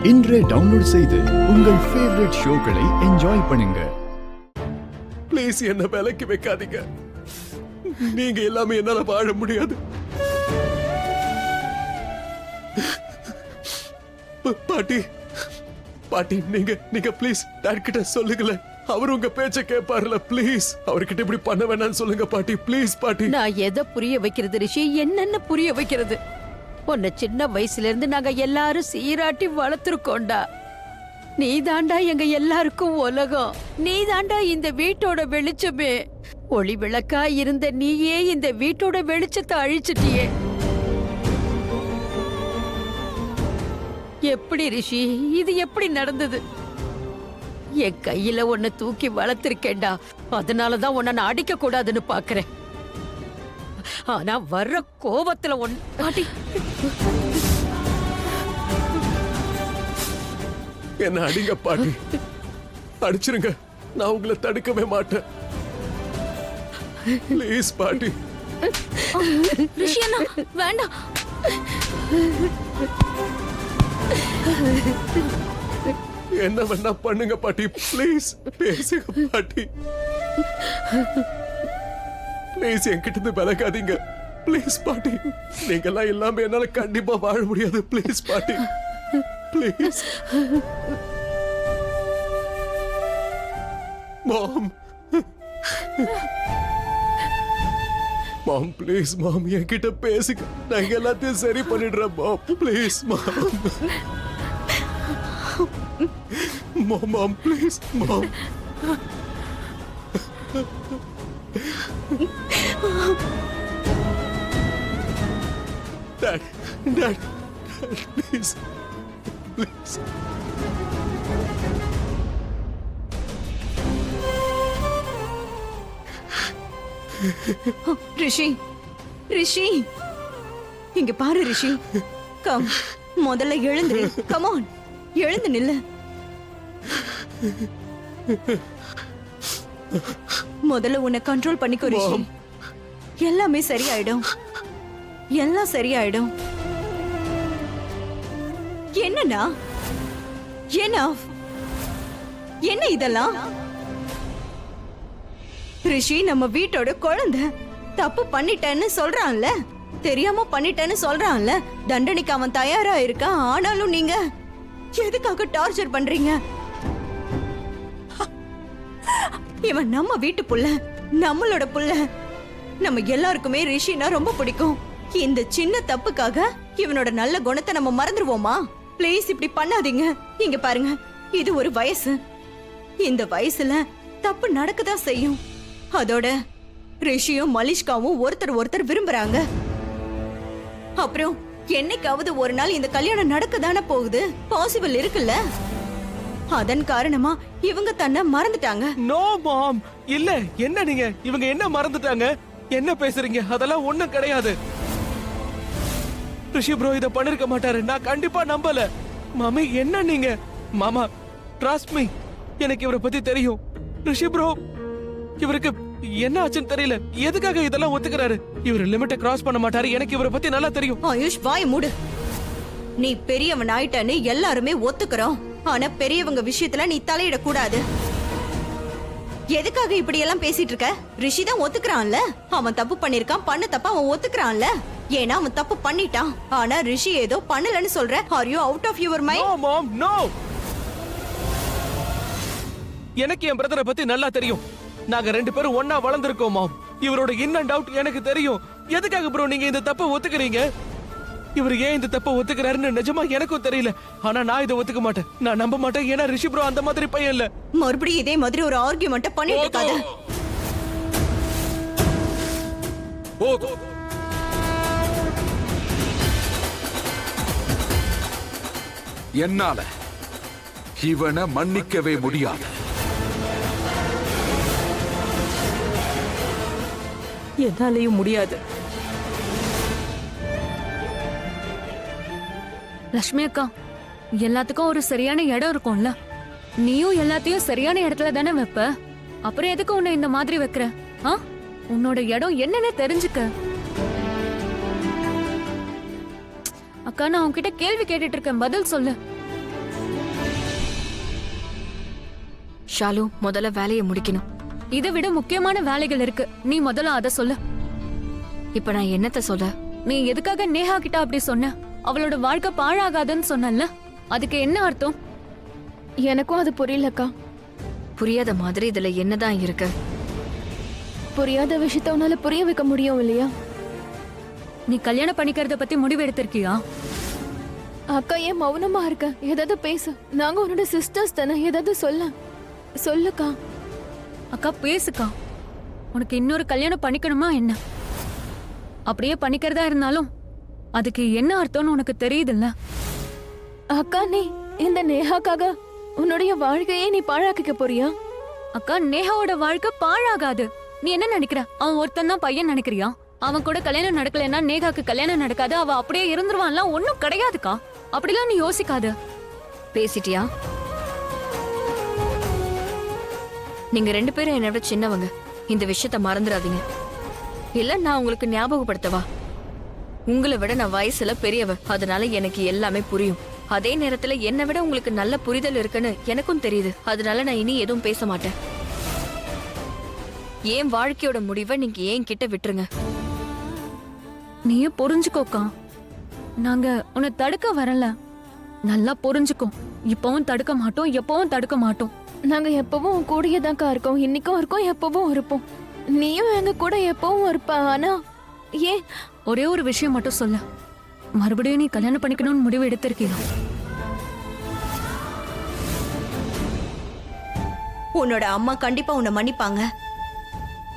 இன்றே டவுன்லோட் செய்து உங்கள் ஃபேவரட் ஷோக்களை என்ஜாய் பண்ணுங்க. ப்ளீஸ் என்ன விலைக்கு வைக்காதீங்க. நீங்க எல்லாமே என்னால வாழ முடியாது. பாட்டி பாட்டி நீங்க ப்ளீஸ் டாட் கிட்ட சொல்லுங்களேன். அவர் உங்க பேச்ச கேட்பாருல. ப்ளீஸ் அவர்கிட்ட இப்படி பண்ண வேணாம்னு சொல்லுங்க பாட்டி. ப்ளீஸ் பாட்டி. நான் எதை புரிய வைக்கிறது ரிஷி? என்னன்னு புரிய வைக்கிறது? உன்னை சின்ன வயசுல இருந்து நாங்க எல்லாரும் சீராட்டி வளர்த்துருக்கோண்டா. நீ தாண்டா எங்க எல்லாருக்கும் உலகம். நீ தாண்டா இந்த வீட்டோட வெளிச்சமே. ஒளி விளக்கா இருந்த நீயே இந்த வீட்டோட வெளிச்சத்தை அழிச்சிட்டியே. எப்படி ரிஷி இது எப்படி நடந்தது? என் கையில உன்னை தூக்கி வளர்த்திருக்கேன்டா. அதனாலதான் உன்னை நான் அடிக்க கூடாதுன்னு பாக்குறேன். ஆனா வர்ற கோபத்துல பாட்டி என்ன அடிங்க பாட்டி. அடிச்சிருங்க. நான் உங்களை தடுக்கவே மாட்டேன். ப்ளீஸ் பாட்டி. ரிஷியண்ணா வேண்டாம். என்ன வேணா பண்ணுங்க பாட்டி. ப்ளீஸ் பேசுங்க பாட்டி. ப்ளீஸ் என்கிட்ட இருந்து விலகாதீங்க. ப்ளீஸ் பாட்டி. நீங்க எல்லாம் இல்லாம என்னால கண்டிப்பா வாழ முடியாது. ப்ளீஸ் பாட்டி. ப்ளீஸ். மாம் மாம் ப்ளீஸ் மாம் என்கிட்ட பேசுங்க. நாங்க எல்லாத்தையும் சரி பண்ணிடுறோம் mom. Please mom. Mom please mom. Dad, Dad, please, please. Rishi Rishi இங்க பாரு ரிஷி. கம் முதல்ல எழுந்துரு. கம் ஆன் எழுந்து நில்லு. முதல்ல உன்னை கண்ட்ரோல் பண்ணிக்கோ ரிஷி. எல்லாமே சரியாயிடும். எல்லாம் சரியாயிடும். என்னன்னா என்ன இதெல்லாம்? ரிஷி நம்ம வீட்டோட குழந்தை. தப்பு பண்ணிட்டேன்னு சொல்றான்ல, தெரியாம பண்ணிட்டேன்னு சொல்றான்ல. தண்டனைக்கு அவன் தயாரா இருக்கான். ஆனாலும் நீங்க எதுக்காக டார்ச்சர் பண்றீங்க? இவன் நம்ம வீட்டு புள்ள, நம்மளோட புள்ள. நம்ம எல்லாருக்குமே ரிஷினா ரொம்ப பிடிக்கும். இந்த சின்ன தப்புக்காக இவனோட நல்ல குணத்தை நம்ம மறந்துடுவோமா? ப்ளீஸ் இப்படி பண்ணாதீங்க. இங்க பாருங்க, இது ஒரு வயசு. இந்த வயசுல தப்பு நடக்கதான் செய்யும். அதோட ரிஷியும் மலிஷ்காவும் ஒருத்தர் விரும்புறாங்க. அப்புறம் என்னைக்காவது ஒரு நாள் இந்த கல்யாணம் நடக்கதானே போகுது. பாசிபிள் இருக்குல்ல. அதன் காரணமா இவங்க தன்னை மறந்துட்டாங்க. நோ மாம், இல்ல. என்ன நீங்க இவங்க என்ன மறந்துட்டாங்க? என்ன பேசுறீங்க? அதெல்லாம் ஒண்ணும் கிடையாது. ரிஷி ப்ரோ இத பண்ணிருக்க மாட்டாரு. நான் கண்டிப்பா நம்பல. மாமி என்ன நீங்க? மாமா ட்ரஸ்ட் மீ, எனக்கு இவரை பத்தி தெரியும். ரிஷி ப்ரோ இவருக்கு என்ன ஆச்சுன்னு தெரியல. எதுக்காக இதெல்லாம் ஒத்துக்கிறாரு? இவர் லிமிட்டை கிராஸ் பண்ண மாட்டாரு. எனக்கு இவரை பத்தி நல்லா தெரியும். ஆயுஷ் வாய் மூடு. நீ பெரியவன் ஆயிட்டன்னு எல்லாருமே ஒத்துக்கிறோம். ஆனா பெரியவங்க விஷயத்துல நீ தலையிட கூடாது. எதுக்காக இப்படி எல்லாம் பேசிட்டு இருக்க? ரிஷி தான் ஒத்துக்கிறான்ல. அவன் தப்பு பண்ணிருக்கான். பண்ண தப்ப அவன் ஒத்துக்கிறான்ல. ஏன்னா அவன் தப்பு பண்ணிட்டான். ஆனா ரிஷி ஏதோ பண்ணலன்னு சொல்ற. Are you out of your mind? No mom, no. எனக்கு என் பிரதரை பத்தி நல்லா தெரியும். நாங்க 2 பேரும் ஒன்னா வளர்ந்திருக்கோம் மாம். இவரோட இன் அண்ட் அவுட் எனக்கு தெரியும். எதுக்காக ப்ரோ நீங்க இந்த தப்பை ஒத்துக்கிறீங்க? இவர் ஏன் இந்த தப்பை ஒத்துக்கிறாருன்னு நிஜமா எனக்கும் தெரியல. ஆனா நான் இதை ஒத்துக்க மாட்டேன். நான் நம்ப மாட்டேன். ஏன்னா ரிஷி ப்ரோ அந்த மாதிரி பையன் இல்ல. மறுபடியும் இதே மாதிரி ஒரு ஆர்கியூமெண்ட் பண்ணிட்டு இருக்காத. என்னால இவனை மன்னிக்கவே முடியாது. என்னாலையும் முடியாது. லட்சுமி அக்கா, எல்லாத்துக்கும் ஒரு சரியான இடம் இருக்கும்ல. நீயும் எல்லாத்தையும் சரியான இடத்துல தானே வைப்ப. அப்புறம் எதுக்கு உன்னை இந்த மாதிரி வைக்கிற? உன்னோட இடம் என்னன்னு தெரிஞ்சுக்க. அக்கா, நான் உன்கிட்ட கேள்வி கேட்டுட்டு இருக்கேன், பதில் சொல்லு. ஷாலு முதல்ல வேலையை முடிக்கணும். இதை விட முக்கியமான வேலைகள் இருக்கு. நீ முதல்ல அத சொல்லு. இப்ப நான் என்னத்த சொல்ல? நீ எதுக்காக நேஹா கிட்ட அப்படி சொன்ன? அவளோட வாழ்க்கை பாழாகாதுன்னு சொன்னல, அதுக்கு என்ன அர்த்தம்? எனக்கும் அது புரியலக்கா. புரியாத மாதிரி இதுல என்னதான் இருக்கு? புரியாத விஷயத்த உன்னால புரிய வைக்க முடியும் இல்லையா? நீ கல்யாணம் பண்ணிக்கிறத பத்தி முடிவு எடுத்திருக்கியா? அக்கா ஏன் மௌனமா இருக்க? ஏதாவது பேசு. நாங்க உன்னோட சிஸ்டர்ஸ் தானே, ஏதாவது சொல்லுக்கா. அக்கா பேசுக்கா. உனக்கு இன்னொரு கல்யாணம் பண்ணிக்கணுமா என்ன? அப்படியே பண்ணிக்கிறதா இருந்தாலும் அதுக்கு என்ன அர்த்தம்னு உனக்கு தெரியுதுல்ல? அக்கா நீ இந்த நேஹாக்காக உன்னுடைய வாழ்க்கையே நீ பாழாக்கிக்க போறியா? அக்கா, நேஹாவோட வாழ்க்கை பாழாகாது. நீ என்ன நினைக்கிற? அவன் ஒருத்தன் தான் பையன் நினைக்கிறியா? அவன் கூட கல்யாணம் நடக்கலைன்னா நேஹாக்கு கல்யாணம் நடக்காது, அவ அப்படியே இருந்துருவான்லாம் ஒன்னும் கிடையாதுக்கா. அப்படிலாம் நீ யோசிக்காத. பேசிட்டியா? நீங்க 2 பேரும் என்னை விட சின்னவங்க. இந்த விஷயத்த மறந்துடாதீங்க. இல்ல நான் உங்களுக்கு ஞாபகப்படுத்தவா? உங்களை விட நான் வயசுல பெரியவ, அதனால எனக்கு எல்லாமே புரியும். அதே நேரத்துல என்னை விட உங்களுக்கு நல்ல புரிதல் இருக்குன்னு எனக்கும் தெரியுது. அதனால நான் இனி எதுவும் பேச மாட்டேன். ஏன் வாழ்க்கையோட முடிவை நீங்க ஏன் கிட்ட விட்டுருங்க. நீயே புரிஞ்சுக்கோக்கா. நாங்க உன்னை தடுக்க வரல. நல்லா புரிஞ்சுக்கோ. இப்பவும் தடுக்க மாட்டோம், எப்பவும் தடுக்க மாட்டோம். நாங்க எப்பவும் உன் கூடயேதான்க்கா இருக்கோம். இன்னைக்கும் இருக்கோம், எப்பவும் இருப்போம். நீயும் எங்க கூட எப்பவும் இருப்ப. ஆனா ஏன்? ஒரே ஒரு விஷயம் மட்டும் சொல்ல. மறுபடியும் நீ கல்யாணம் பண்ணிக்கணும்னு முடிவு எடுத்திருக்கியா? உன்னோட அம்மா கண்டிப்பா உன்னை மன்னிப்பாங்க.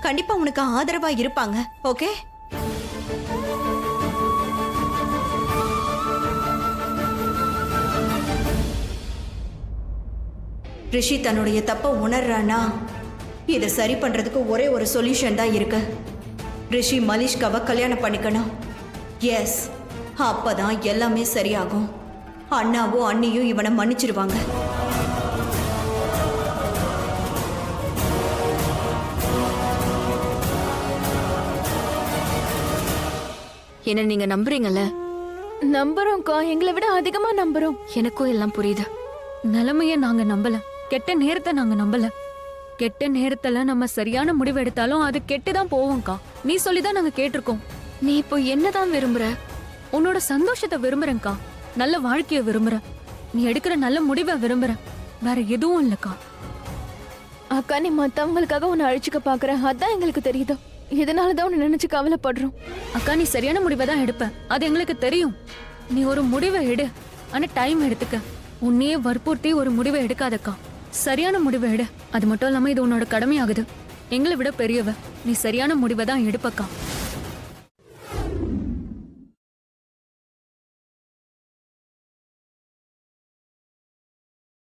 கண்டிப்பா உனக்கு ஆதரவா இருப்பாங்க. ஓகே? ரிஷி தன்னுடைய தப்ப உணர்றானா, இதை சரி பண்றதுக்கு ஒரே ஒரு சொல்யூஷன் தான் இருக்கு. ரிஷி மலிஷ்காவை கல்யாணம் பண்ணிக்கணும். எஸ், அப்பதான் எல்லாமே சரியாகும். அண்ணாவும் அண்ணியும் இவனை மன்னிச்சிருவாங்க. என்ன நீங்க நம்புறீங்கல்ல? நம்புறோம்க்கா, எங்களை விட அதிகமா நம்புறோம். எனக்கும் எல்லாம் புரியுது. நிலைமைய நாங்க நம்பல, கெட்ட நேரத்தை நாங்க நம்பல. கெட்ட நேரத்துல நம்ம சரியான முடிவு எடுத்தாலும் அது கெட்டுதான் போவோம்க்கா. நீ சொல்லிதான் நாங்க கேட்டிருக்கோம். நீ இப்போ என்னதான் விரும்புற? உன்னோட சந்தோஷத்தை விரும்புறேன்க்கா. நல்ல வாழ்க்கைய விரும்புறேன். நீ எடுக்கிற நல்ல முடிவை விரும்புறேன். வேற எதுவும் இல்லக்கா. அக்கா நீ மத்தவங்களுக்காக உன்னை அழிச்சுக்க பாக்குற, அதான் எங்களுக்கு தெரியுது. இதனாலதான் உன்னை நினைச்சு கவலைப்படுறோம். அக்கா, நீ சரியான முடிவை தான் எடுப்ப, அது எங்களுக்கு தெரியும். நீ ஒரு முடிவை எடு, ஆனா டைம் எடுத்துக்க. உன்னையே வற்புறுத்தி ஒரு முடிவை எடுக்காதக்கா. சரியான முடிவை எடு. அது மட்டும் இல்லாம இது உன்னோட கடமையாகுது. எங்களை விட பெரியவ, நீ சரியான முடிவை தான் எடுப்பக்கா.